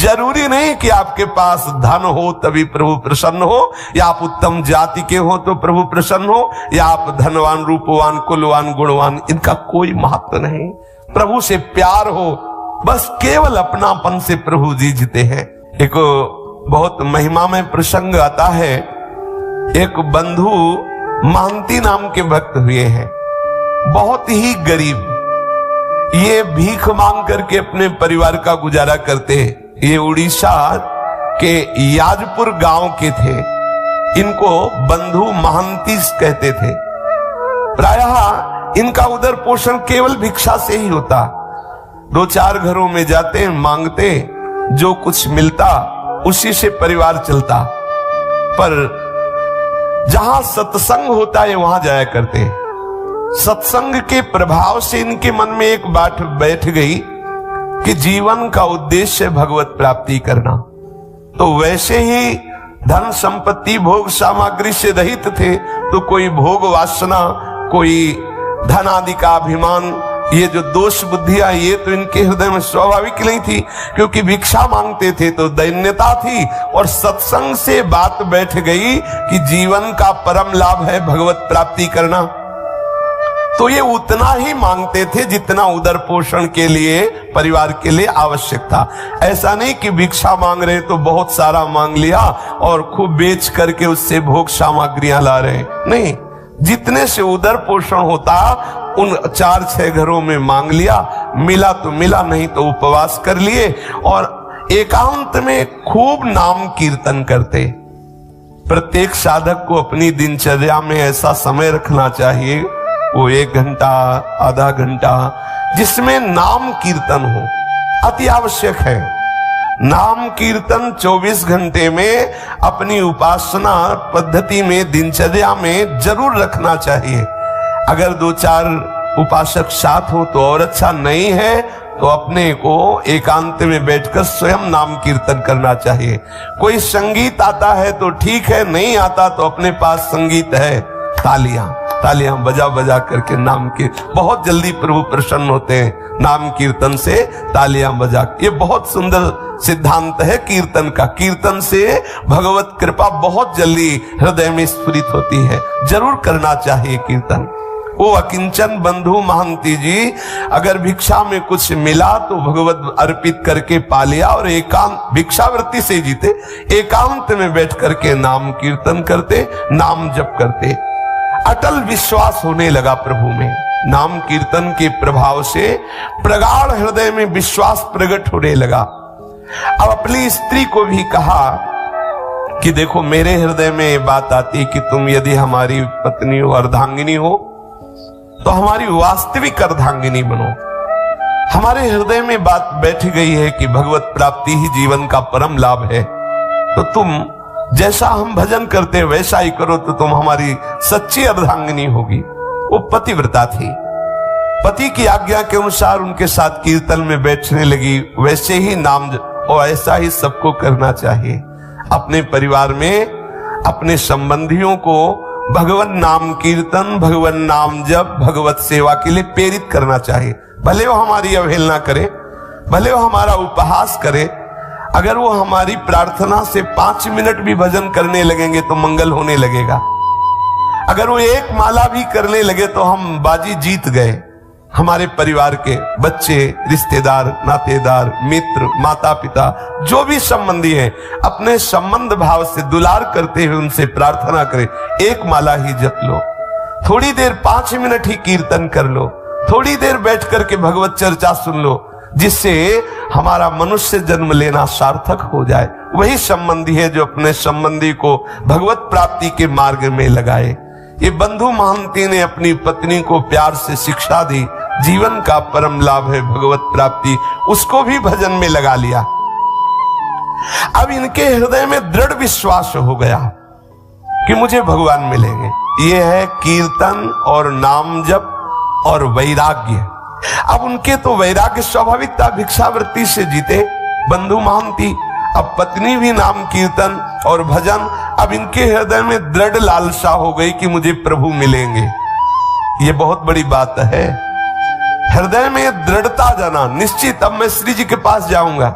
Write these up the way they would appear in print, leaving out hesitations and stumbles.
जरूरी नहीं कि आपके पास धन हो तभी प्रभु प्रसन्न हो, या आप उत्तम जाति के हो तो प्रभु प्रसन्न हो, या आप धनवान, रूपवान, कुलवान, गुणवान, इनका कोई महत्व नहीं। प्रभु से प्यार हो, बस केवल अपनापन से प्रभु जी जीते हैं। एक बहुत महिमा में प्रसंग आता है, एक बंधु महंती नाम के भक्त हुए हैं, बहुत ही गरीब, ये भीख मांग करके अपने परिवार का गुजारा करते। ये उड़ीसा के याजपुर गांव के थे, इनको बंधु महंती कहते थे। प्रायः इनका उदर पोषण केवल भिक्षा से ही होता, 2-4 घरों में जाते, मांगते, जो कुछ मिलता उसी से परिवार चलता। पर जहां सत्संग होता है वहां जाया करते। सत्संग के प्रभाव से इनके मन में एक बात बैठ गई कि जीवन का उद्देश्य भगवत प्राप्ति करना। तो वैसे ही धन संपत्ति भोग सामग्री से रहित थे, तो कोई भोग वासना, कोई धन आदि का अभिमान, ये जो दोष बुद्धियां, ये तो इनके हृदय में स्वाभाविक नहीं थी, क्योंकि भिक्षा मांगते थे तो दैन्यता थी। और सत्संग से बात बैठ गई कि जीवन का परम लाभ है भगवत प्राप्ति करना, तो ये उतना ही मांगते थे जितना उदर पोषण के लिए, परिवार के लिए आवश्यक था। ऐसा नहीं कि भिक्षा मांग रहे तो बहुत सारा मांग लिया और खूब बेच करके उससे भोग सामग्रियां ला रहे, नहीं, जितने से उदर पोषण होता उन 4-6 घरों में मांग लिया, मिला तो मिला, नहीं तो उपवास कर लिए और एकांत में खूब नाम कीर्तन करते। प्रत्येक साधक को अपनी दिनचर्या में ऐसा समय रखना चाहिए, वो 1 घंटा, आधा घंटा, जिसमें नाम कीर्तन हो, अति आवश्यक है। नाम कीर्तन 24 घंटे में अपनी उपासना पद्धति में, दिनचर्या में जरूर रखना चाहिए। अगर 2-4 उपासक साथ हो तो और अच्छा, नहीं है तो अपने को एकांत में बैठकर स्वयं नाम कीर्तन करना चाहिए। कोई संगीत आता है तो ठीक है, नहीं आता तो अपने पास संगीत है, तालियां बजा बजा करके नाम के, बहुत जल्दी प्रभु प्रसन्न होते हैं नाम कीर्तन से, तालियां बजा। ये बहुत सुंदर सिद्धांत है कीर्तन का। कीर्तन से भगवत कृपा बहुत जल्दी हृदय में स्फुरित होती है, जरूर करना चाहिए कीर्तन। वो अकिंचन बंधु महंती जी अगर भिक्षा में कुछ मिला तो भगवत अर्पित करके पा लिया, और एकांत, भिक्षावृत्ति से जीते, एकांत में बैठ करके नाम कीर्तन करते, नाम जप करते। अटल विश्वास होने लगा प्रभु में, नाम कीर्तन के प्रभाव से प्रगाढ़ हृदय में विश्वास प्रकट होने लगा। अब अपनी स्त्री को भी कहा कि देखो, मेरे हृदय में ये बात आती कि तुम यदि हमारी पत्नी हो, अर्धांगिनी हो, तो हमारी वास्तविक अर्धांगिनी बनो। हमारे हृदय में बात बैठ गई है कि भगवत प्राप्ति ही जीवन का परम लाभ है, तो तुम जैसा हम भजन करते वैसा ही करो, तो तुम हमारी सच्ची अर्धांगिनी होगी। वो पतिव्रता थी, पति की आज्ञा के अनुसार उनके साथ कीर्तन में बैठने लगी। वैसे ही नाम और ऐसा ही सबको करना चाहिए। अपने परिवार में अपने संबंधियों को भगवान नाम कीर्तन, भगवान नाम जप, भगवत सेवा के लिए प्रेरित करना चाहिए। भले वो हमारी अवहेलना करे, भले वो हमारा उपहास करे, अगर वो हमारी प्रार्थना से 5 मिनट भी भजन करने लगेंगे तो मंगल होने लगेगा। अगर वो 1 माला भी करने लगे तो हम बाजी जीत गए। हमारे परिवार के बच्चे, रिश्तेदार, नातेदार, मित्र, माता पिता, जो भी संबंधी हैं, अपने संबंध भाव से दुलार करते हुए उनसे प्रार्थना करें, 1 माला ही जप लो, थोड़ी देर 5 मिनट ही कीर्तन कर लो, थोड़ी देर बैठ करके भगवत चर्चा सुन लो, जिससे हमारा मनुष्य जन्म लेना सार्थक हो जाए। वही संबंधी है जो अपने संबंधी को भगवत प्राप्ति के मार्ग में लगाए। ये बंधु महंती ने अपनी पत्नी को प्यार से शिक्षा दी, जीवन का परम लाभ है भगवत प्राप्ति, उसको भी भजन में लगा लिया। अब इनके हृदय में दृढ़ विश्वास हो गया कि मुझे भगवान मिलेंगे। ये है कीर्तन और नाम जप और वैराग्य। अब उनके तो वैराग्य स्वाभाविक था, भिक्षावृत्ति से जीते बंधु महंती, अब पत्नी भी नाम कीर्तन और भजन। अब इनके हृदय में दृढ़ लालसा हो गई कि मुझे प्रभु मिलेंगे। ये बहुत बड़ी बात है, हृदय में दृढ़ता जाना, निश्चित अब मैं श्री जी के पास जाऊंगा।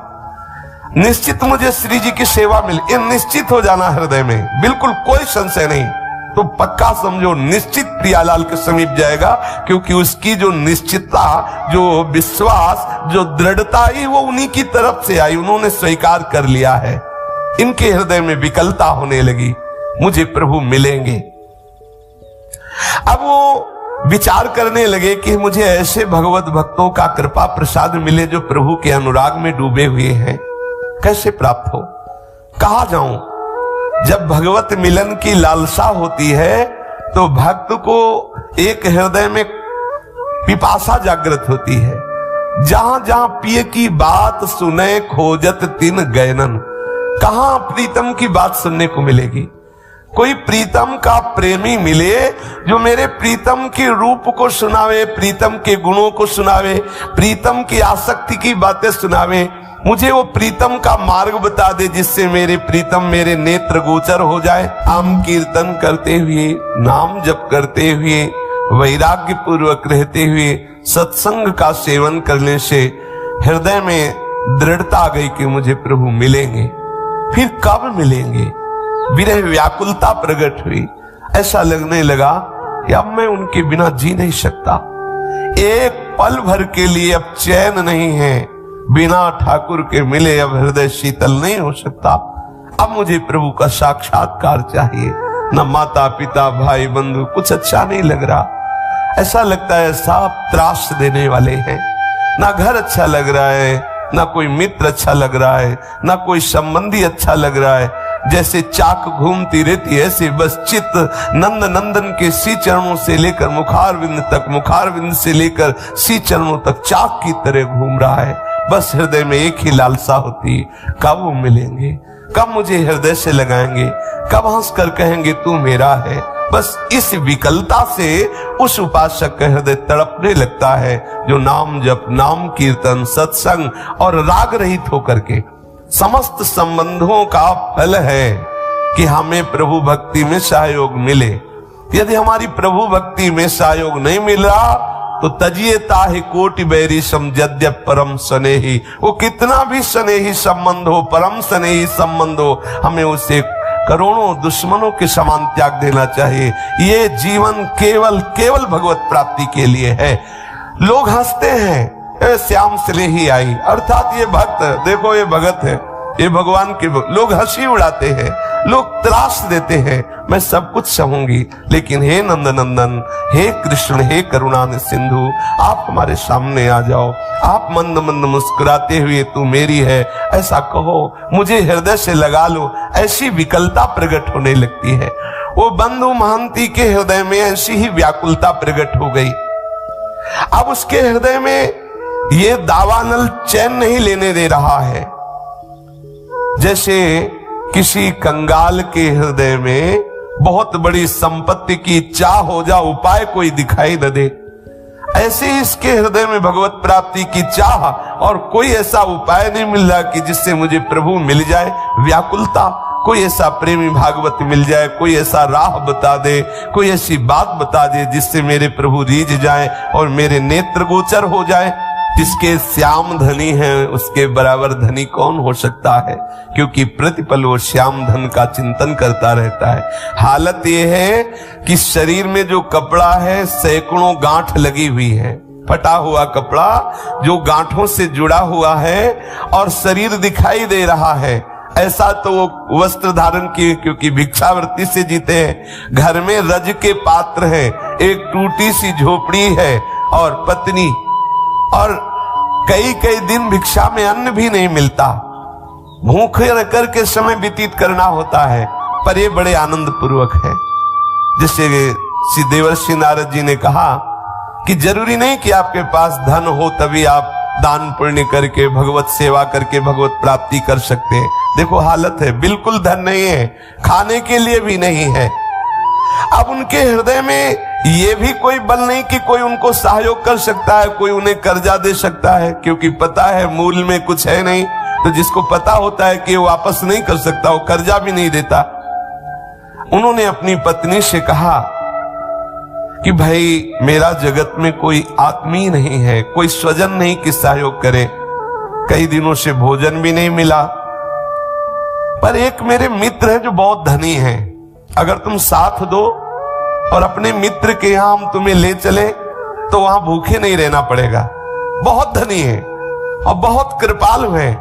निश्चित मुझे श्री जी की सेवा मिले, ये निश्चित हो जाना हृदय में, बिल्कुल कोई संशय नहीं। तो पक्का समझो निश्चित प्रियालाल के समीप जाएगा, क्योंकि उसकी जो निश्चितता, जो विश्वास, जो दृढ़ता ही वो उन्हीं की तरफ से आई, उन्होंने स्वीकार कर लिया है। इनके हृदय में विकलता होने लगी, मुझे प्रभु मिलेंगे। अब वो विचार करने लगे कि मुझे ऐसे भगवत भक्तों का कृपा प्रसाद मिले जो प्रभु के अनुराग में डूबे हुए हैं, कैसे प्राप्त हो, कहां जाऊं। जब भगवत मिलन की लालसा होती है तो भक्त को एक हृदय में पिपासा जागृत होती है। जहां जहां पिए की बात सुने खोजत तिन गैनन, कहां प्रीतम की बात सुनने को मिलेगी। कोई प्रीतम का प्रेमी मिले जो मेरे प्रीतम के रूप को सुनावे, प्रीतम के गुणों को सुनावे, प्रीतम की आसक्ति की बातें सुनावे, मुझे वो प्रीतम का मार्ग बता दे जिससे मेरे प्रीतम मेरे नेत्र गोचर हो जाए। नाम कीर्तन करते हुए, नाम जप करते हुए, वैराग्य पूर्वक रहते हुए सत्संग का सेवन करने से हृदय में दृढ़ता आ गई कि मुझे प्रभु मिलेंगे। फिर कब मिलेंगे, विरह व्याकुलता प्रकट हुई। ऐसा लगने लगा कि अब मैं उनके बिना जी नहीं सकता, एक पल भर के लिए अब चैन नहीं है, बिना ठाकुर के मिले अब हृदय शीतल नहीं हो सकता। अब मुझे प्रभु का साक्षात्कार चाहिए। न माता पिता भाई बंधु कुछ अच्छा नहीं लग रहा, ऐसा लगता है सब त्रास देने वाले हैं। ना घर अच्छा लग रहा है, ना कोई मित्र अच्छा लग रहा है, ना कोई संबंधी अच्छा लग रहा है। जैसे चाक घूमती रहती है ऐसे बस चित्त नंद नंदन के सी चरणों से लेकर मुखारविंद तक, मुखारविंद से लेकर सी चरणों तक चाक की तरह घूम रहा है। बस हृदय में एक ही लालसा होती है, कब वो मिलेंगे, कब मुझे हृदय से लगाएंगे, कब हंस कर कहेंगे तू मेरा है। बस इस विकलता से उस उपासक का हृदय तड़पने लगता है जो नाम जप, नाम कीर्तन, सत्संग और राग रहित होकर के समस्त संबंधों का फल है कि हमें प्रभु भक्ति में सहयोग मिले। यदि हमारी प्रभु भक्ति में सहयोग नहीं मिल रहा तो तजिए ताहि कोटि बैरी समजद्य परम स्नेही, वो कितना भी स्नेही संबंध हो, परम स्नेही संबंध हो, हमें उसे करोड़ों दुश्मनों के समान त्याग देना चाहिए। ये जीवन केवल केवल भगवत प्राप्ति के लिए है। लोग हंसते हैं, श्याम स्नेही आई, अर्थात ये भक्त, देखो ये भगत है, ये भगवान के लोग हंसी उड़ाते हैं, लोग त्रास देते हैं, मैं सब कुछ सहूंगी, लेकिन हे नंद नंदन, हे कृष्ण, हे करुणा सिंधु, आप हमारे सामने आ जाओ, आप मंद मंद मुस्कुराते हुए तू मेरी है ऐसा कहो, मुझे हृदय से लगा लो। ऐसी विकलता प्रकट होने लगती है। वो बंधु महंती के हृदय में ऐसी ही व्याकुलता प्रकट हो गई। अब उसके हृदय में ये दावानल चैन नहीं लेने दे रहा है। जैसे किसी कंगाल के हृदय में बहुत बड़ी संपत्ति की इच्छा हो जा, उपाय कोई दिखाई न दे, ऐसे ही इसके हृदय में भगवत प्राप्ति की चाह और कोई ऐसा उपाय नहीं मिल रहा कि जिससे मुझे प्रभु मिल जाए। व्याकुलता, कोई ऐसा प्रेमी भागवत मिल जाए, कोई ऐसा राह बता दे, कोई ऐसी बात बता दे जिससे मेरे प्रभु रीझ जाए और मेरे नेत्र गोचर हो जाए। जिसके श्याम धनी है उसके बराबर धनी कौन हो सकता है, क्योंकि प्रतिपल वो श्याम धन का चिंतन करता रहता है। हालत ये है कि शरीर में जो कपड़ा है सैकड़ों गांठ लगी हुई है, फटा हुआ कपड़ा जो गांठों से जुड़ा हुआ है और शरीर दिखाई दे रहा है। ऐसा तो वो वस्त्र धारण किए क्योंकि भिक्षावृत्ति से जीते हैं। घर में रज के पात्र है, एक टूटी सी झोपड़ी है और पत्नी, और कई कई दिन भिक्षा में अन्न भी नहीं मिलता, भूखे रहकर के समय व्यतीत करना होता है, पर ये बड़े आनंद पूर्वक है। जैसे श्री देवर्षि नारद जी ने कहा कि जरूरी नहीं कि आपके पास धन हो तभी आप दान पुण्य करके भगवत सेवा करके भगवत प्राप्ति कर सकते हैं। देखो हालत है, बिल्कुल धन नहीं है, खाने के लिए भी नहीं है। अब उनके हृदय में ये भी कोई बल नहीं कि कोई उनको सहयोग कर सकता है, कोई उन्हें कर्जा दे सकता है, क्योंकि पता है मूल में कुछ है नहीं। तो जिसको पता होता है कि वो वापस नहीं कर सकता, वो कर्जा भी नहीं देता। उन्होंने अपनी पत्नी से कहा कि भाई मेरा जगत में कोई आत्मीय नहीं है, कोई स्वजन नहीं कि सहयोग करे, कई दिनों से भोजन भी नहीं मिला, पर एक मेरे मित्र है जो बहुत धनी है, अगर तुम साथ दो और अपने मित्र के यहां हम तुम्हें ले चले तो वहां भूखे नहीं रहना पड़ेगा। बहुत धनी है और बहुत कृपालु है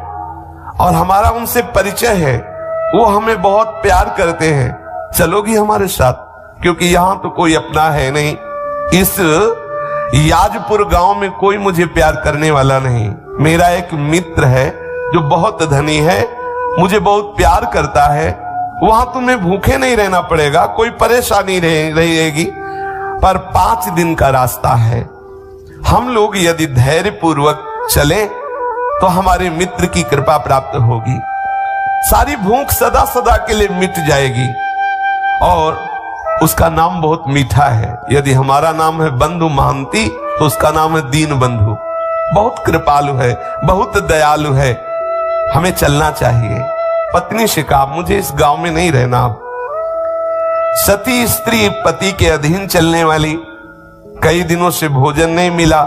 और हमारा उनसे परिचय है, वो हमें बहुत प्यार करते हैं, चलोगी हमारे साथ? क्योंकि यहां तो कोई अपना है नहीं, इस याजपुर गांव में कोई मुझे प्यार करने वाला नहीं। मेरा एक मित्र है जो बहुत धनी है, मुझे बहुत प्यार करता है, वहां तुम्हें भूखे नहीं रहना पड़ेगा, कोई परेशानी रहेगी, पर 5 दिन का रास्ता है। हम लोग यदि धैर्य पूर्वक चलें तो हमारे मित्र की कृपा प्राप्त होगी, सारी भूख सदा सदा के लिए मिट जाएगी। और उसका नाम बहुत मीठा है। यदि हमारा नाम है बंधु महांती तो उसका नाम है दीन बंधु। बहुत कृपालु है, बहुत दयालु है, हमें चलना चाहिए। पत्नी से कहा मुझे इस गांव में नहीं रहना। सती स्त्री पति के अधीन चलने वाली, कई दिनों से भोजन नहीं मिला।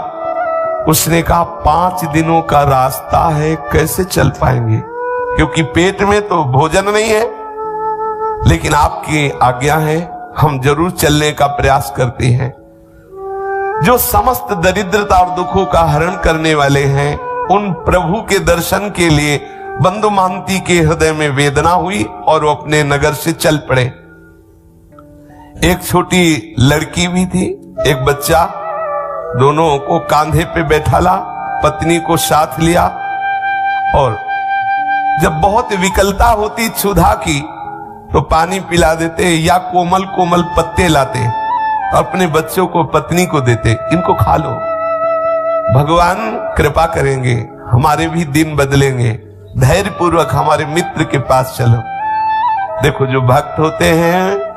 उसने कहा 5 दिनों का रास्ता है, कैसे चल पाएंगे, क्योंकि पेट में तो भोजन नहीं है, लेकिन आपकी आज्ञा है, हम जरूर चलने का प्रयास करते हैं। जो समस्त दरिद्रता और दुखों का हरण करने वाले हैं, उन प्रभु के दर्शन के लिए बंधु महांती के हृदय में वेदना हुई और वो अपने नगर से चल पड़े। एक छोटी लड़की भी थी, एक बच्चा, दोनों को कांधे पे बैठा ला, पत्नी को साथ लिया और जब बहुत विकलता होती क्षुधा की तो पानी पिला देते या कोमल कोमल पत्ते लाते, अपने बच्चों को पत्नी को देते, इनको खा लो, भगवान कृपा करेंगे, हमारे भी दिन बदलेंगे, धैर्य पूर्वक हमारे मित्र के पास चलो। देखो जो भक्त होते हैं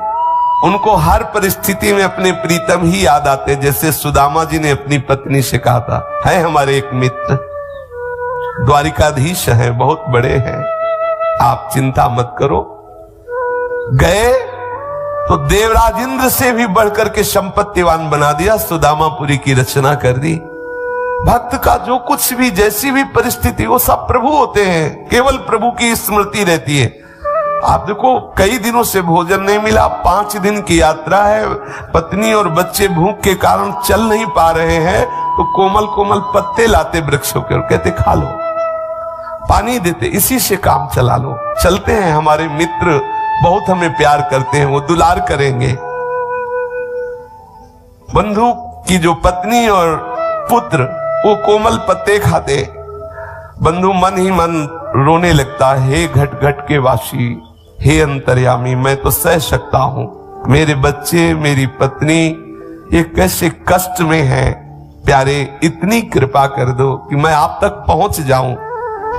उनको हर परिस्थिति में अपने प्रीतम ही याद आते, जैसे सुदामा जी ने अपनी पत्नी से कहा था, है हमारे एक मित्र द्वारिकाधीश है, बहुत बड़े हैं, आप चिंता मत करो। गए तो देवराज इंद्र से भी बढ़कर के संपत्तिवान बना दिया, सुदामापुरी की रचना कर दी। भक्त का जो कुछ भी, जैसी भी परिस्थिति, वो सब प्रभु होते हैं, केवल प्रभु की स्मृति रहती है। आप देखो कई दिनों से भोजन नहीं मिला, 5 दिन की यात्रा है, पत्नी और बच्चे भूख के कारण चल नहीं पा रहे हैं, तो कोमल कोमल पत्ते लाते वृक्षों के और कहते खा लो, पानी देते, इसी से काम चला लो। चलते हैं, हमारे मित्र बहुत हमें प्यार करते हैं, वो दुलार करेंगे। बंधु की जो पत्नी और पुत्र वो कोमल पत्ते खाते, बंधु मन ही मन रोने लगता, हे घट घट के वासी, हे अंतर्यामी, मैं तो सह सकता हूं, मेरे बच्चे मेरी पत्नी ये कैसे कष्ट में हैं, प्यारे इतनी कृपा कर दो कि मैं आप तक पहुंच जाऊं।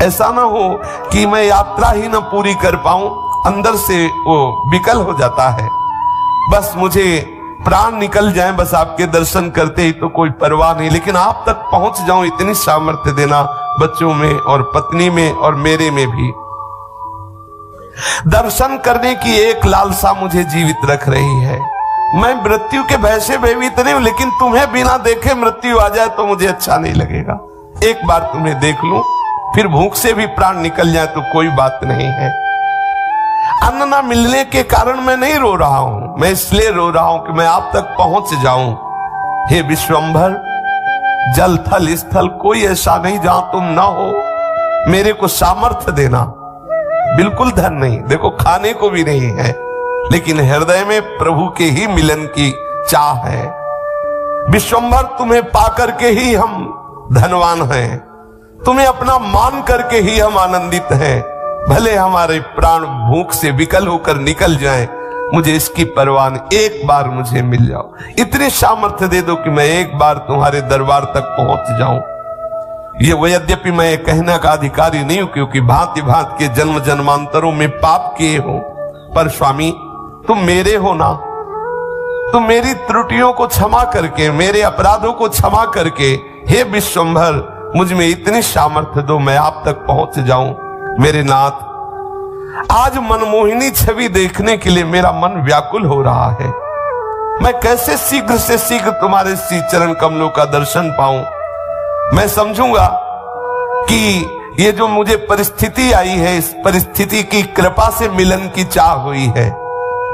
ऐसा ना हो कि मैं यात्रा ही ना पूरी कर पाऊं, अंदर से वो विकल हो जाता है, बस मुझे प्राण निकल जाए, बस आपके दर्शन करते ही तो कोई परवाह नहीं, लेकिन आप तक पहुंच जाऊं, इतनी सामर्थ्य देना बच्चों में और पत्नी में और मेरे में भी। दर्शन करने की एक लालसा मुझे जीवित रख रही है। मैं मृत्यु के भय से भयभीत नहीं हूं, लेकिन तुम्हें बिना देखे मृत्यु आ जाए तो मुझे अच्छा नहीं लगेगा। एक बार तुम्हें देख लूं, फिर भूख से भी प्राण निकल जाए तो कोई बात नहीं है। अन्न ना मिलने के कारण मैं नहीं रो रहा हूं, मैं इसलिए रो रहा हूं कि मैं आप तक पहुंच जाऊं। हे विश्वंभर, जल थल स्थल कोई ऐसा नहीं जहां तुम ना हो, मेरे को सामर्थ्य देना। बिल्कुल धन नहीं, देखो खाने को भी नहीं है, लेकिन हृदय में प्रभु के ही मिलन की चाह है। विश्वंभर, तुम्हें पाकर के ही हम धनवान हैं, तुम्हें अपना मान करके ही हम आनंदित हैं। भले हमारे प्राण भूख से विकल होकर निकल जाएं, मुझे इसकी परवाह नहीं, एक बार मुझे मिल जाओ, इतनी सामर्थ्य दे दो कि मैं एक बार तुम्हारे दरबार तक पहुंच जाऊं। ये यद्यपि मैं कहने का अधिकारी नहीं हूं, क्योंकि भांति भांति के जन्म जन्मांतरों में पाप किए हो, पर स्वामी तुम मेरे हो ना, तुम मेरी त्रुटियों को क्षमा करके, मेरे अपराधों को क्षमा करके, हे विश्वंभर मुझ में इतनी सामर्थ्य दो, मैं आप तक पहुंच जाऊं। मेरे नाथ, आज मनमोहिनी छवि देखने के लिए मेरा मन व्याकुल हो रहा है। मैं कैसे शीघ्र से शीघ्र तुम्हारे श्री चरण कमलों का दर्शन पाऊं। मैं समझूंगा कि ये जो मुझे परिस्थिति आई है, इस परिस्थिति की कृपा से मिलन की चाह हुई है।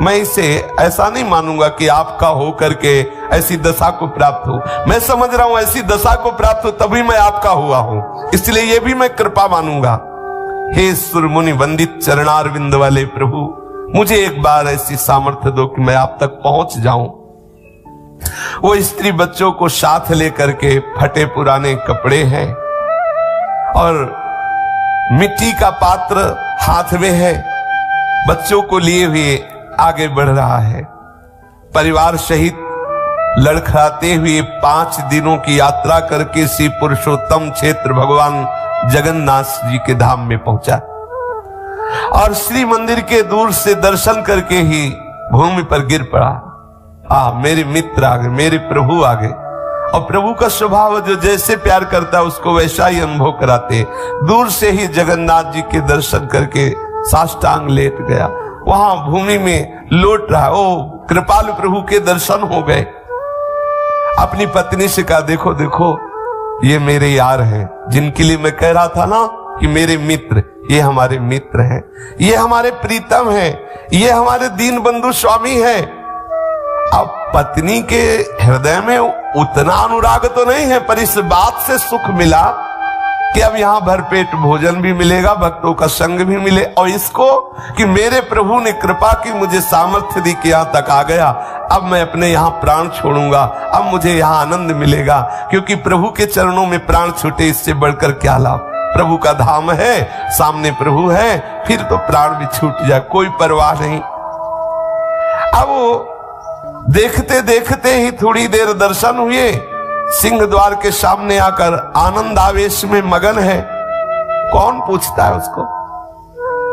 मैं इसे ऐसा नहीं मानूंगा कि आपका हो करके ऐसी दशा को प्राप्त हो। मैं समझ रहा हूं ऐसी दशा को प्राप्त हो तभी मैं आपका हुआ हूं, इसलिए ये भी मैं कृपा मानूंगा। हे सुरमुनि वंदित चरणारविंद वाले प्रभु, मुझे एक बार ऐसी सामर्थ्य दो कि मैं आप तक पहुंच जाऊं। वो स्त्री बच्चों को साथ लेकर के, फटे पुराने कपड़े हैं और मिट्टी का पात्र हाथ में है, बच्चों को लिए हुए आगे बढ़ रहा है। परिवार सहित लड़खड़ाते हुए 5 दिनों की यात्रा करके श्री पुरुषोत्तम क्षेत्र भगवान जगन्नाथ जी के धाम में पहुंचा और श्री मंदिर के दूर से दर्शन करके ही भूमि पर गिर पड़ा। मेरे मित्र आगे, मेरे प्रभु आगे। और प्रभु का स्वभाव जो जैसे प्यार करता है उसको वैसा ही अनुभव कराते। दूर से ही जगन्नाथ जी के दर्शन करके साष्टांग लेट गया, वहां भूमि में लौट रहा। ओ कृपालु प्रभु के दर्शन हो गए। अपनी पत्नी से कहा, देखो देखो ये मेरे यार हैं, जिनके लिए मैं कह रहा था ना कि मेरे मित्र, ये हमारे मित्र हैं, ये हमारे प्रीतम हैं, ये हमारे दीन बंधु स्वामी हैं। अब पत्नी के हृदय में उतना अनुराग तो नहीं है, पर इस बात से सुख मिला कि अब यहां भरपेट भोजन भी मिलेगा, भक्तों का संग भी मिले, और इसको कि मेरे प्रभु ने कृपा की, मुझे सामर्थ्य दी कि यहां तक आ गया। अब मैं अपने यहां प्राण छोड़ूंगा, अब मुझे यहां आनंद मिलेगा, क्योंकि प्रभु के चरणों में प्राण छूटे इससे बढ़कर क्या लाभ। प्रभु का धाम है, सामने प्रभु है, फिर तो प्राण भी छूट जाए, कोई परवाह नहीं। अब वो देखते देखते ही थोड़ी देर दर्शन हुए, सिंह द्वार के सामने आकर आनंद आवेश में मगन है। कौन पूछता है उसको?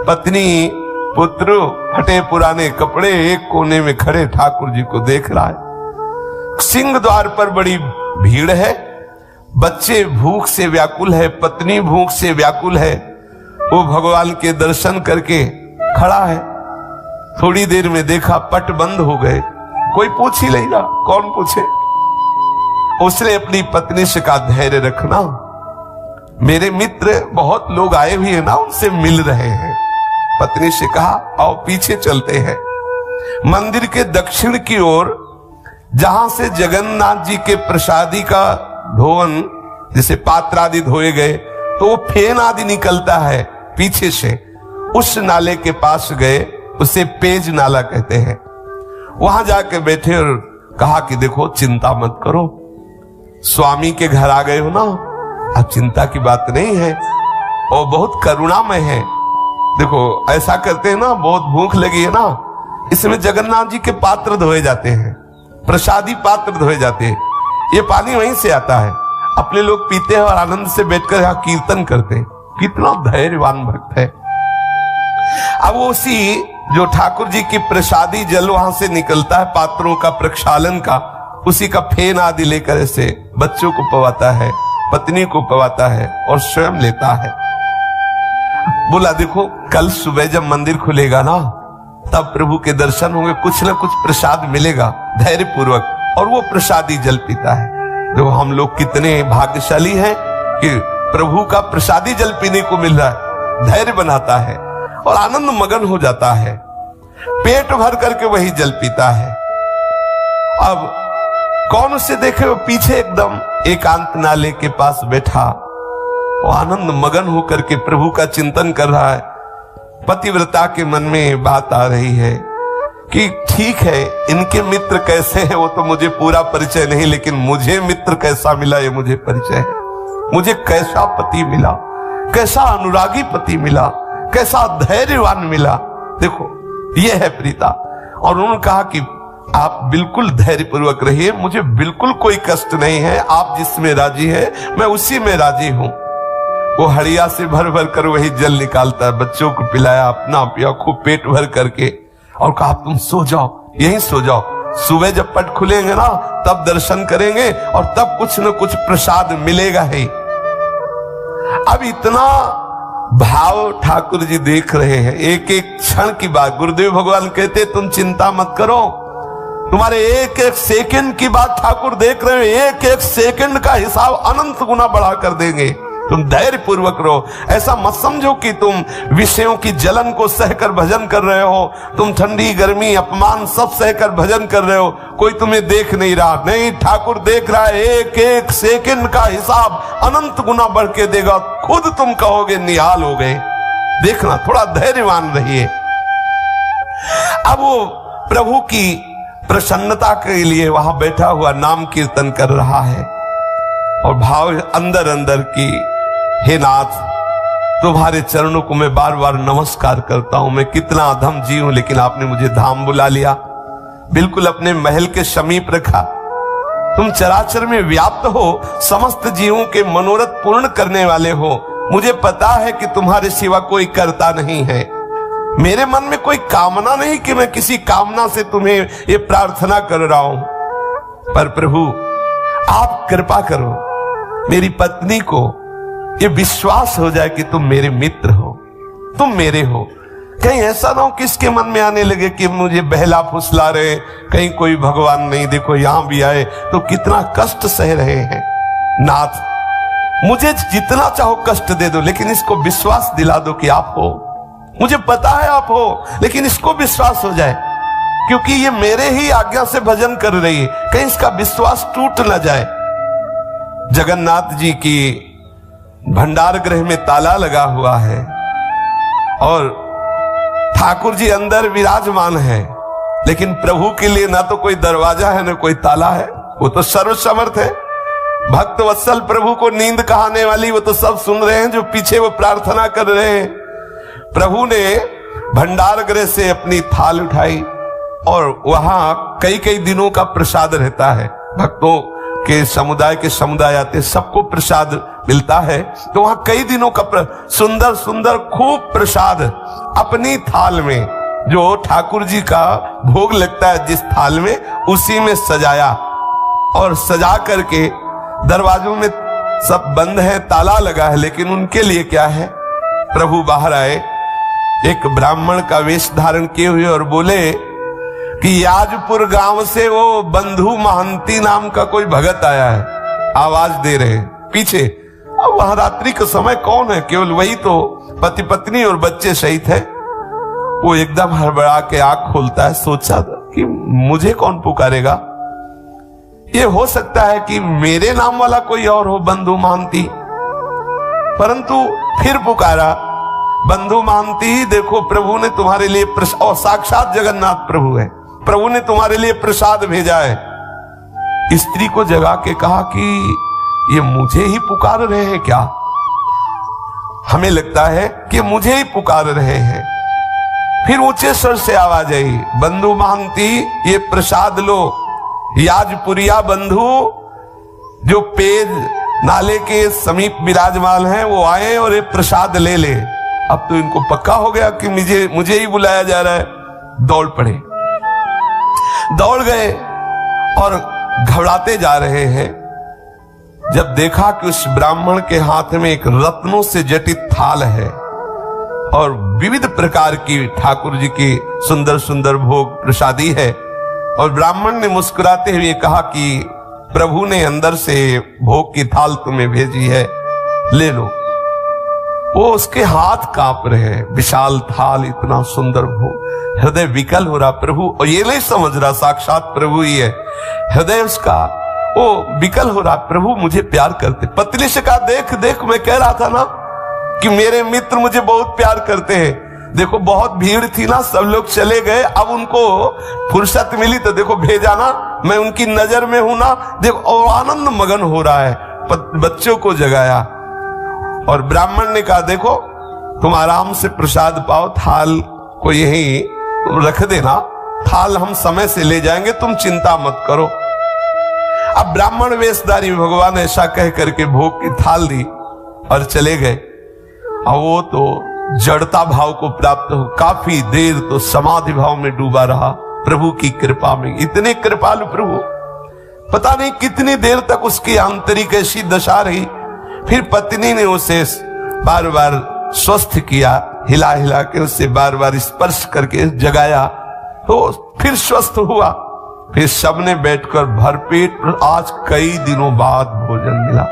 पत्नी पुत्र फटे पुराने कपड़े एक कोने में खड़े ठाकुर जी को देख रहा है। सिंह द्वार पर बड़ी भीड़ है, बच्चे भूख से व्याकुल है, पत्नी भूख से व्याकुल है। वो भगवान के दर्शन करके खड़ा है। थोड़ी देर में देखा पट बंद हो गए, कोई पूछ ही नहीं रहा, कौन पूछे। उसने अपनी पत्नी से कहा, धैर्य रखना, मेरे मित्र बहुत लोग आए हुए हैं ना, उनसे मिल रहे हैं। पत्नी से कहा, आओ पीछे चलते हैं। मंदिर के दक्षिण की ओर जहां से जगन्नाथ जी के प्रसादी का धोवन, जैसे पात्र आदि धोए गए, तो वो फेन आदि निकलता है पीछे से, उस नाले के पास गए, उसे पेज नाला कहते हैं। वहां जाके बैठे और कहा कि देखो चिंता मत करो, स्वामी के घर आ गए हो ना, अब चिंता की बात नहीं है, और बहुत करुणामय है। देखो ऐसा करते हैं ना, बहुत भूख लगी है ना, इसमें जगन्नाथ जी के पात्र धोए जाते हैं, प्रसादी पात्र धोए जाते हैं, ये पानी वहीं से आता है, अपने लोग पीते हैं और आनंद से बैठकर यहाँ कीर्तन करते हैं। कितना धैर्यवान भक्त है। अब उसी जो ठाकुर जी की प्रसादी जल वहां से निकलता है, पात्रों का प्रक्षालन का, उसी का फेन आदि लेकर ऐसे बच्चों को पवाता है, पत्नी को पवाता है और स्वयं लेता है। बोला देखो कल सुबह जब मंदिर खुलेगा ना, तब प्रभु के दर्शन होंगे, कुछ ना कुछ प्रसाद मिलेगा धैर्य पूर्वक, और वो प्रसादी जल पीता है। देखो हम लोग कितने भाग्यशाली हैं कि प्रभु का प्रसादी जल पीने को मिल रहा है। धैर्य बनाता है और आनंद मगन हो जाता है, पेट भर करके वही जल पीता है। अब कौन उसे देखे, वो पीछे एकदम एकांत नाले के पास बैठा, वो आनंद मगन होकर के प्रभु का चिंतन कर रहा है। पतिव्रता के मन में बात आ रही है कि ठीक है, इनके मित्र कैसे हैं वो तो मुझे पूरा परिचय नहीं, लेकिन मुझे मित्र कैसा मिला ये मुझे परिचय है। मुझे कैसा पति मिला, कैसा अनुरागी पति मिला, कैसा धैर्यवान मिला। देखो ये है प्रीता। और उन्होंने कहा कि आप बिल्कुल धैर्य पूर्वक रहिए, मुझे बिल्कुल कोई कष्ट नहीं है, आप जिसमें राजी है मैं उसी में राजी हूं। वो हड़िया से भर भर कर वही जल निकालता है, बच्चों को पिलाया, अपना पिया खूब पेट भर करके, और कहा तुम सो जाओ, यहीं सो जाओ, सुबह जब पट खुलेंगे ना तब दर्शन करेंगे और तब कुछ न कुछ प्रसाद मिलेगा ही। अब इतना भाव ठाकुर जी देख रहे हैं, एक एक क्षण की बात। गुरुदेव भगवान कहते तुम चिंता मत करो, तुम्हारे एक एक सेकंड की बात ठाकुर देख रहे हैं, एक एक सेकंड का हिसाब अनंत गुना बढ़ा कर देंगे। तुम धैर्य पूर्वक रहो। ऐसा मत समझो कि तुम विषयों की जलन को सहकर भजन कर रहे हो, तुम ठंडी गर्मी अपमान सब सहकर भजन कर रहे हो, कोई तुम्हें देख नहीं रहा। नहीं, ठाकुर देख रहा है। एक एक सेकंड का हिसाब अनंत गुना बढ़ के देगा। खुद तुम कहोगे निहाल हो गए। देखना, थोड़ा धैर्यवान रहिए। अब वो प्रभु की प्रसन्नता के लिए वहां बैठा हुआ नाम कीर्तन कर रहा है और भाव अंदर अंदर की, हे नाथ, तुम्हारे चरणों को मैं बार बार नमस्कार करता हूं। मैं कितना अधम जीव हूं, लेकिन आपने मुझे धाम बुला लिया, बिल्कुल अपने महल के समीप रखा। तुम चराचर में व्याप्त हो, समस्त जीवों के मनोरथ पूर्ण करने वाले हो। मुझे पता है कि तुम्हारे सिवा कोई करता नहीं है। मेरे मन में कोई कामना नहीं कि मैं किसी कामना से तुम्हें ये प्रार्थना कर रहा हूं, पर प्रभु आप कृपा करो, मेरी पत्नी को ये विश्वास हो जाए कि तुम मेरे मित्र हो, तुम मेरे हो। कहीं ऐसा ना हो कि इसके मन में आने लगे कि मुझे बहला फुसला रहे, कहीं कोई भगवान नहीं, देखो यहां भी आए तो कितना कष्ट सह रहे हैं। नाथ, मुझे जितना चाहो कष्ट दे दो, लेकिन इसको विश्वास दिला दो कि आप हो। मुझे पता है आप हो, लेकिन इसको विश्वास हो जाए, क्योंकि ये मेरे ही आज्ञा से भजन कर रही है, कहीं इसका विश्वास टूट न जाए। जगन्नाथ जी की भंडार गृह में ताला लगा हुआ है और ठाकुर जी अंदर विराजमान है, लेकिन प्रभु के लिए ना तो कोई दरवाजा है ना कोई ताला है। वो तो सर्वसमर्थ है। भक्त वत्सल प्रभु को नींद कहाने वाली वो तो सब सुन रहे हैं जो पीछे वो प्रार्थना कर रहे हैं। प्रभु ने भंडार गृह से अपनी थाल उठाई और वहां कई कई दिनों का प्रसाद रहता है। भक्तों के समुदाय आते, सबको प्रसाद मिलता है, तो वहां कई दिनों का सुंदर सुंदर खूब प्रसाद अपनी थाल में, जो ठाकुर जी का भोग लगता है जिस थाल में, उसी में सजाया और सजा करके दरवाजों में सब बंद है, ताला लगा है, लेकिन उनके लिए क्या है, प्रभु बाहर आए, एक ब्राह्मण का वेश धारण किए हुए और बोले कि याजपुर गांव से वो बंधु महंती नाम का कोई भगत आया है, आवाज दे रहे पीछे। अब वहां रात्रि का समय कौन है, केवल वही तो पति पत्नी और बच्चे सहित है। वो एकदम हड़बड़ा के आंख खोलता है, सोचा कि मुझे कौन पुकारेगा, ये हो सकता है कि मेरे नाम वाला कोई और हो, बंधु महंती। परंतु फिर पुकारा, बंधु महंती, देखो प्रभु ने तुम्हारे लिए और साक्षात जगन्नाथ प्रभु है, प्रभु ने तुम्हारे लिए प्रसाद भेजा है। स्त्री को जगा के कहा कि ये मुझे ही पुकार रहे हैं क्या? हमें लगता है कि मुझे ही पुकार रहे हैं। फिर ऊंचे स्वर से आवाज आई, बंधु महंती ये प्रसाद लो। याजपुरिया बंधु जो पेज नाले के समीप विराजमान है वो आए और ये प्रसाद ले ले। अब तो इनको पक्का हो गया कि मुझे ही बुलाया जा रहा है। दौड़ पड़े, दौड़ गए और घबराते जा रहे हैं। जब देखा कि उस ब्राह्मण के हाथ में एक रत्नों से जटित थाल है और विविध प्रकार की ठाकुर जी की सुंदर सुंदर भोग प्रसादी है, और ब्राह्मण ने मुस्कुराते हुए कहा कि प्रभु ने अंदर से भोग की थाल तुम्हें भेजी है, ले लो। वो उसके हाथ कांप रहे हैं, विशाल थाल, इतना सुंदर भोग, हृदय विकल हो रहा। प्रभु, और ये नहीं समझ रहा साक्षात प्रभु ही है, हृदय उसका वो विकल हो रहा, प्रभु मुझे प्यार करते। पत्नी से कहा, देख देख, मैं कह रहा था ना कि मेरे मित्र मुझे बहुत प्यार करते हैं। देखो बहुत भीड़ थी ना, सब लोग चले गए, अब उनको फुर्सत मिली तो देखो भेजा ना, मैं उनकी नजर में हूं ना, देखो। और आनंद मगन हो रहा है, बच्चों को जगाया और ब्राह्मण ने कहा, देखो तुम आराम से प्रसाद पाओ, थाल को यहीं तुम रख देना, थाल हम समय से ले जाएंगे, तुम चिंता मत करो। अब ब्राह्मण वेशधारी भगवान ऐसा कह करके भोग की थाल दी और चले गए। अब वो तो जड़ता भाव को प्राप्त हो, काफी देर तो समाधि भाव में डूबा रहा प्रभु की कृपा में। इतने कृपालु प्रभु, पता नहीं कितनी देर तक उसकी आंतरिक ऐसी दशा रही। फिर पत्नी ने उसे बार बार स्वस्थ किया, हिला हिला के उससे बार बार स्पर्श करके जगाया, तो फिर स्वस्थ हुआ। फिर सबने बैठकर भरपेट, आज कई दिनों बाद भोजन मिला,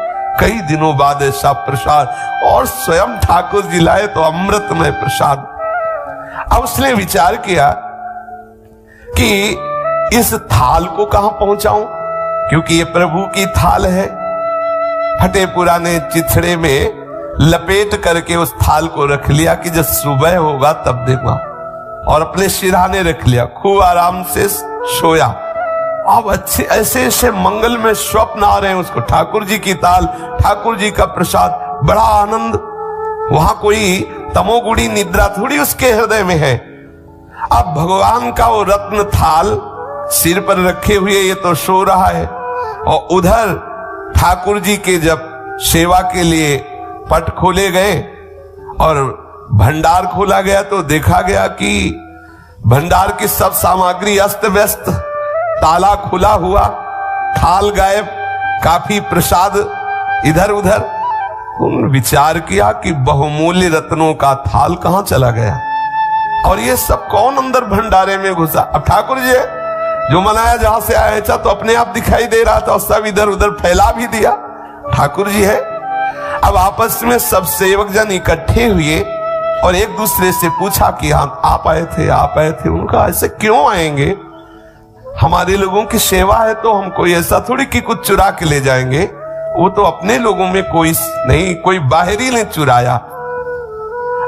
कई दिनों बाद ऐसा प्रसाद, और स्वयं ठाकुर जी लाए तो अमृतमय प्रसाद। अब उसने विचार किया कि इस थाल को कहां पहुंचाऊं, क्योंकि ये प्रभु की थाल है। फटे पुराने चिथड़े में लपेट करके उस थाल को रख लिया कि जब सुबह होगा तब देखा, और अपने सिरहाने रख लिया, खूब आराम से सोया। अब अच्छे ऐसे ऐसे मंगल में स्वप्न आ रहे हैं उसको, ठाकुर जी की ताल, ठाकुर जी का प्रसाद, बड़ा आनंद। वहां कोई तमोगुणी निद्रा थोड़ी उसके हृदय में है। अब भगवान का वो रत्न थाल सिर पर रखे हुए ये तो सो रहा है, और उधर ठाकुर जी के जब सेवा के लिए पट खोले गए और भंडार खोला गया तो देखा गया कि भंडार की सब सामग्री अस्त व्यस्त, ताला खुला हुआ, थाल गायब, काफी प्रसाद इधर उधर। उन्होंने विचार किया कि बहुमूल्य रत्नों का थाल कहां चला गया, और ये सब कौन अंदर भंडारे में घुसा। अब ठाकुर जी जो मनाया जहां से आया था तो अपने आप दिखाई दे रहा था, और सब इधर उधर फैला भी दिया, ठाकुर जी है। अब आपस में सब सेवक जन इकट्ठे हुए और एक दूसरे से पूछा कि हाँ आप आए थे, आप आए थे। उनका ऐसे क्यों आएंगे, हमारे लोगों की सेवा है तो हम कोई ऐसा थोड़ी कि कुछ चुरा के ले जाएंगे, वो तो अपने लोगों में कोई नहीं, कोई बाहरी ने चुराया।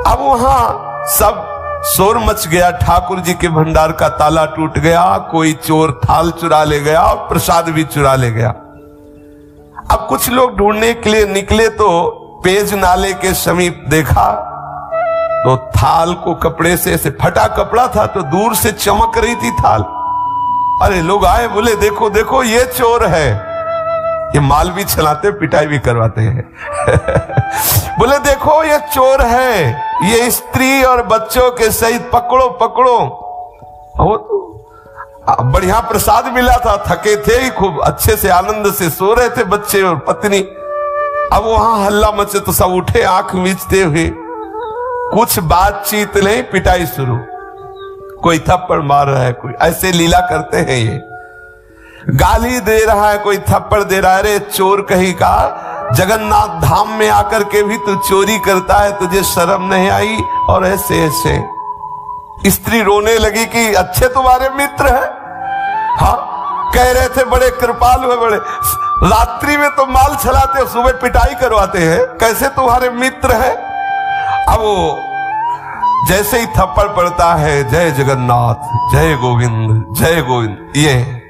अब वहां सब शोर मच गया, ठाकुर जी के भंडार का ताला टूट गया, कोई चोर थाल चुरा ले गया और प्रसाद भी चुरा ले गया। अब कुछ लोग ढूंढने के लिए निकले तो पेज नाले के समीप देखा तो थाल को कपड़े से, ऐसे फटा कपड़ा था तो दूर से चमक रही थी थाल। अरे लोग आए, बोले देखो देखो ये चोर है, ये माल भी चलाते पिटाई भी करवाते हैं बोले देखो ये चोर है, ये स्त्री और बच्चों के सहित पकड़ो पकड़ो। वो तो बढ़िया प्रसाद मिला था, थके थे ही, खूब अच्छे से आनंद से सो रहे थे बच्चे और पत्नी। अब वहां हल्ला मचे तो सब उठे आंख मीचते हुए, कुछ बातचीत नहीं, पिटाई शुरू। कोई थप्पड़ मार रहा है, कोई ऐसे लीला करते हैं, ये गाली दे रहा है, कोई थप्पड़ दे रहा है। अरे चोर कहीं का, जगन्नाथ धाम में आकर के भी तू चोरी करता है, तुझे शर्म नहीं आई। और ऐसे ऐसे स्त्री रोने लगी कि अच्छे तुम्हारे मित्र हैं, हाँ कह रहे थे बड़े कृपालु है, बड़े रात्रि में तो माल चलाते हो, सुबह पिटाई करवाते हैं, कैसे तुम्हारे मित्र हैं। अब वो जैसे ही थप्पड़ पड़ता है, जय जगन्नाथ, जय गोविंद, जय गोविंद, ये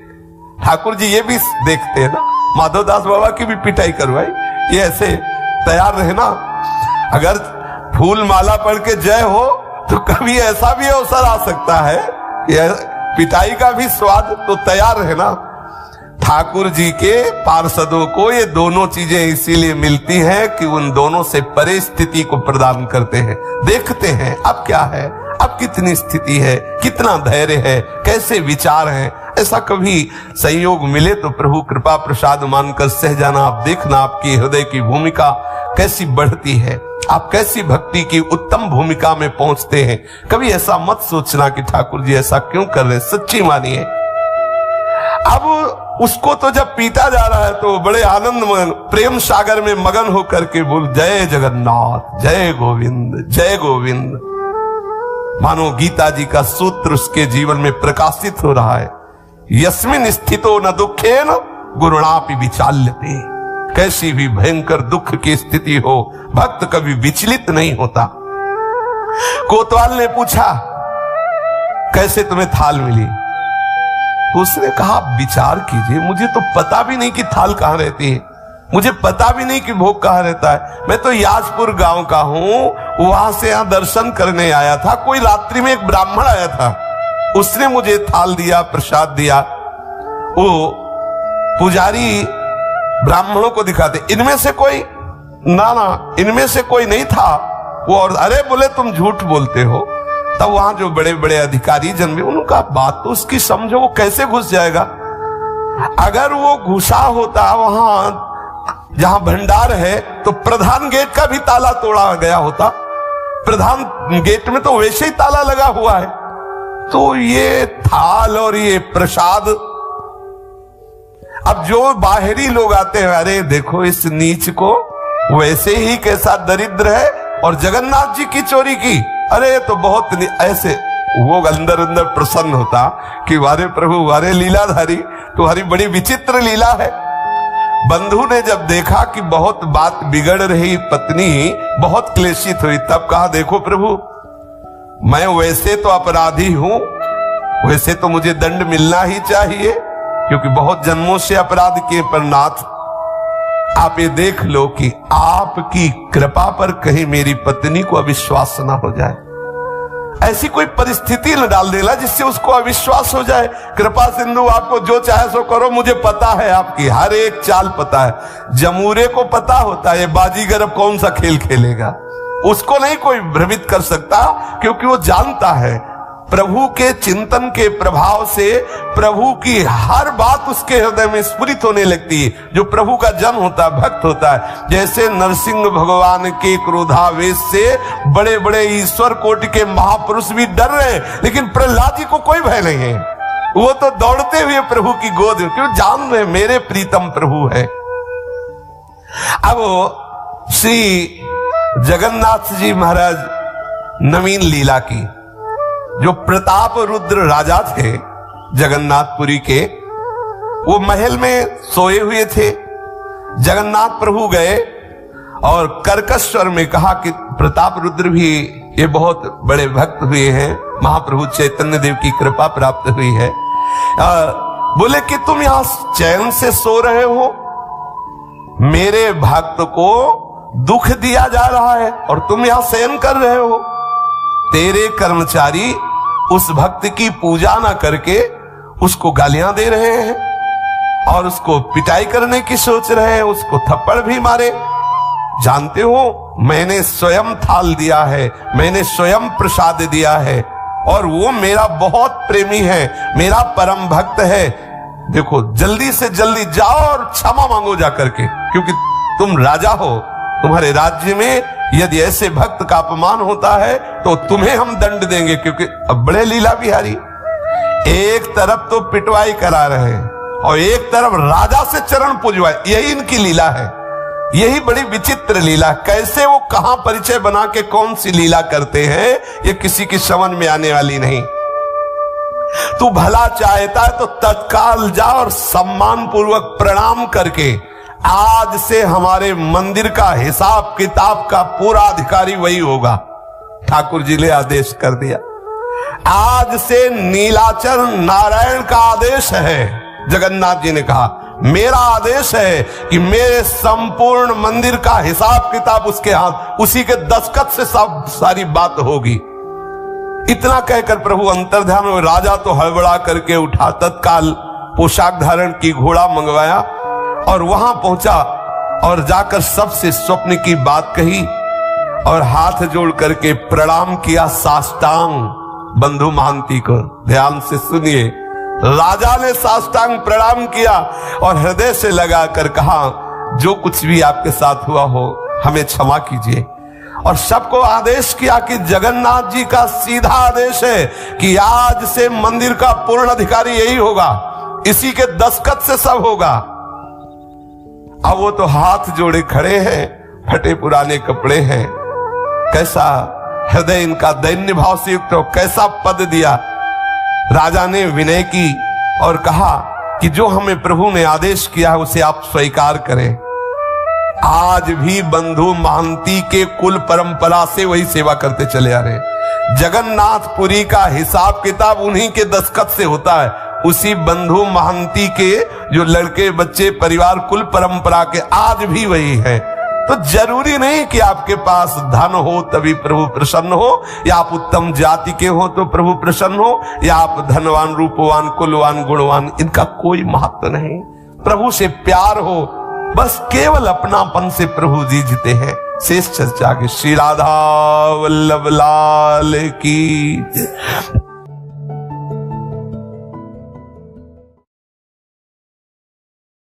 ठाकुर जी ये भी देखते हैं ना, माधवदास बाबा की भी पिटाई करवाई, ये ऐसे तैयार रहे ना। अगर फूल माला पढ़ के जय हो तो कभी ऐसा भी अवसर आ सकता है, ये पिटाई का भी स्वाद, तो तैयार रहे ना। ठाकुर जी के पार्षदों को ये दोनों चीजें इसीलिए मिलती हैं कि उन दोनों से परे स्थिति को प्रदान करते हैं, देखते हैं अब क्या है, अब कितनी स्थिति है, कितना धैर्य है, कैसे विचार हैं। ऐसा कभी संयोग मिले तो प्रभु कृपा प्रसाद मानकर सह जाना। आप देखना आपकी हृदय की भूमिका कैसी बढ़ती है, आप कैसी भक्ति की उत्तम भूमिका में पहुंचते हैं। कभी ऐसा मत सोचना कि ठाकुर जी ऐसा क्यों कर रहे, सच्ची मानिए। अब उसको तो जब पीटा जा रहा है तो बड़े आनंद मगन, प्रेम सागर में मगन होकर के बोल जय जगन्नाथ, जय गोविंद, जय गोविंद। मानो गीता जी का सूत्र उसके जीवन में प्रकाशित हो रहा है, यस्मिन स्थितो न दुखेन गुरुणापि विचाल्यते। कैसी भी भयंकर दुख की स्थिति हो, भक्त कभी विचलित नहीं होता। कोतवाल ने पूछा कैसे तुम्हें थाल मिली, तो उसने कहा विचार कीजिए, मुझे तो पता भी नहीं कि थाल कहां रहती है, मुझे पता भी नहीं कि भोग कहां रहता है। मैं तो याजपुर गांव का हूं, वहां से यहां दर्शन करने आया था। कोई रात्रि में एक ब्राह्मण आया था, उसने मुझे थाल दिया, प्रसाद दिया। वो पुजारी ब्राह्मणों को दिखाते, इनमें से कोई ना इनमें से कोई नहीं था वो। और अरे बोले तुम झूठ बोलते हो। तब वहां जो बड़े बड़े अधिकारी जन भी, उनका बात तो उसकी समझो, वो कैसे घुस जाएगा। अगर वो घुसा होता वहां जहां भंडार है तो प्रधान गेट का भी ताला तोड़ा गया होता। प्रधान गेट में तो वैसे ही ताला लगा हुआ है। तो ये थाल और ये प्रसाद, अब जो बाहरी लोग आते हैं, अरे देखो इस नीच को, वैसे ही कैसा दरिद्र है, और जगन्नाथ जी की चोरी की, अरे तो बहुत ऐसे, वो अंदर अंदर प्रसन्न होता कि वारे प्रभु वारे लीलाधारी, तुम्हारी बड़ी विचित्र लीला है। बंधु ने जब देखा कि बहुत बात बिगड़ रही, पत्नी बहुत क्लेशित हुई, तब कहा देखो प्रभु, मैं वैसे तो अपराधी हूं, वैसे तो मुझे दंड मिलना ही चाहिए क्योंकि बहुत जन्मों से अपराध किए, पर नाथ आप ये देख लो कि आपकी कृपा पर कहीं मेरी पत्नी को अविश्वास ना हो जाए, ऐसी कोई परिस्थिति न डाल देना जिससे उसको अविश्वास हो जाए। कृपा सिंधु आपको जो चाहे सो करो, मुझे पता है आपकी हर एक चाल पता है। जमूरे को पता होता है ये बाजीगर अब कौन सा खेल खेलेगा, उसको नहीं कोई भ्रमित कर सकता, क्योंकि वो जानता है प्रभु के चिंतन के प्रभाव से प्रभु की हर बात उसके हृदय में स्फुरित होने लगती है। जो प्रभु का जन होता है, भक्त होता है, जैसे नरसिंह भगवान के क्रोधावेश से बड़े बड़े ईश्वर कोटि के महापुरुष भी डर रहे हैं, लेकिन प्रहलाद जी को कोई भय नहीं है, वो तो दौड़ते हुए प्रभु की गोद में, क्यों जान रहे मेरे प्रीतम प्रभु है। अब श्री जगन्नाथ जी महाराज नवीन लीला की, जो प्रताप रुद्र राजा थे जगन्नाथपुरी के, वो महल में सोए हुए थे। जगन्नाथ प्रभु गए और कर्कश स्वर में कहा कि प्रताप रुद्र भी ये बहुत बड़े भक्त हुए हैं, महाप्रभु चैतन्य देव की कृपा प्राप्त हुई है। बोले कि तुम यहां चैन से सो रहे हो, मेरे भक्त को दुख दिया जा रहा है और तुम यहां शयन कर रहे हो। तेरे कर्मचारी उस भक्त की पूजा ना करके उसको गालियां दे रहे हैं और उसको पिटाई करने की सोच रहे हैं, उसको थप्पड़ भी मारे। जानते हो मैंने स्वयं थाल दिया है, मैंने स्वयं प्रसाद दिया है और वो मेरा बहुत प्रेमी है, मेरा परम भक्त है। देखो जल्दी से जल्दी जाओ और क्षमा मांगो जाकर के, क्योंकि तुम राजा हो, तुम्हारे राज्य में यदि ऐसे भक्त का अपमान होता है तो तुम्हें हम दंड देंगे। क्योंकि अब बड़े लीला बिहारी, एक तरफ तो पिटवाई करा रहे हैं और एक तरफ राजा से चरण पूजवाए, यही इनकी लीला है। यही बड़ी विचित्र लीला, कैसे वो कहां परिचय बना के कौन सी लीला करते हैं ये किसी की समझ में आने वाली नहीं। तू भला चाहता है तो तत्काल जा और सम्मान पूर्वक प्रणाम करके, आज से हमारे मंदिर का हिसाब किताब का पूरा अधिकारी वही होगा। ठाकुर जी ने आदेश कर दिया, आज से नीलाचल नारायण का आदेश है। जगन्नाथ जी ने कहा मेरा आदेश है कि मेरे संपूर्ण मंदिर का हिसाब किताब उसके हाथ, उसी के दस्तखत से सब सारी बात होगी। इतना कहकर प्रभु अंतर्ध्यान में, राजा तो हड़बड़ा करके उठा, तत्काल पोशाक धारण की, घोड़ा मंगवाया और वहां पहुंचा और जाकर सबसे स्वप्न की बात कही और हाथ जोड़ करके प्रणाम किया साष्टांग बंधु महांती को। ध्यान से सुनिए, राजा ने साष्टांग प्रणाम किया और हृदय से लगाकर कहा जो कुछ भी आपके साथ हुआ हो हमें क्षमा कीजिए। और सबको आदेश किया कि जगन्नाथ जी का सीधा आदेश है कि आज से मंदिर का पूर्ण अधिकारी यही होगा, इसी के दस्तखत से सब होगा। अब वो तो हाथ जोड़े खड़े हैं, फटे पुराने कपड़े हैं, कैसा हृदय इनका दैन्य भाव से युक्त हो, कैसा पद दिया। राजा ने विनय की और कहा कि जो हमें प्रभु ने आदेश किया है उसे आप स्वीकार करें। आज भी बंधु महांती के कुल परंपरा से वही सेवा करते चले आ रहे। जगन्नाथपुरी का हिसाब किताब उन्हीं के दस्तखत से होता है, उसी बंधु महांती के जो लड़के बच्चे परिवार कुल परंपरा के आज भी वही है। तो जरूरी नहीं कि आपके पास धन हो तभी प्रभु प्रसन्न हो, या आप उत्तम जाति के हो तो प्रभु प्रसन्न हो, या आप धनवान रूपवान कुलवान गुणवान, इनका कोई महत्व नहीं। प्रभु से प्यार हो, बस केवल अपनापन से प्रभु जी जीते हैं। शेष चर्चा के श्री राधा वल्लभ लाल की।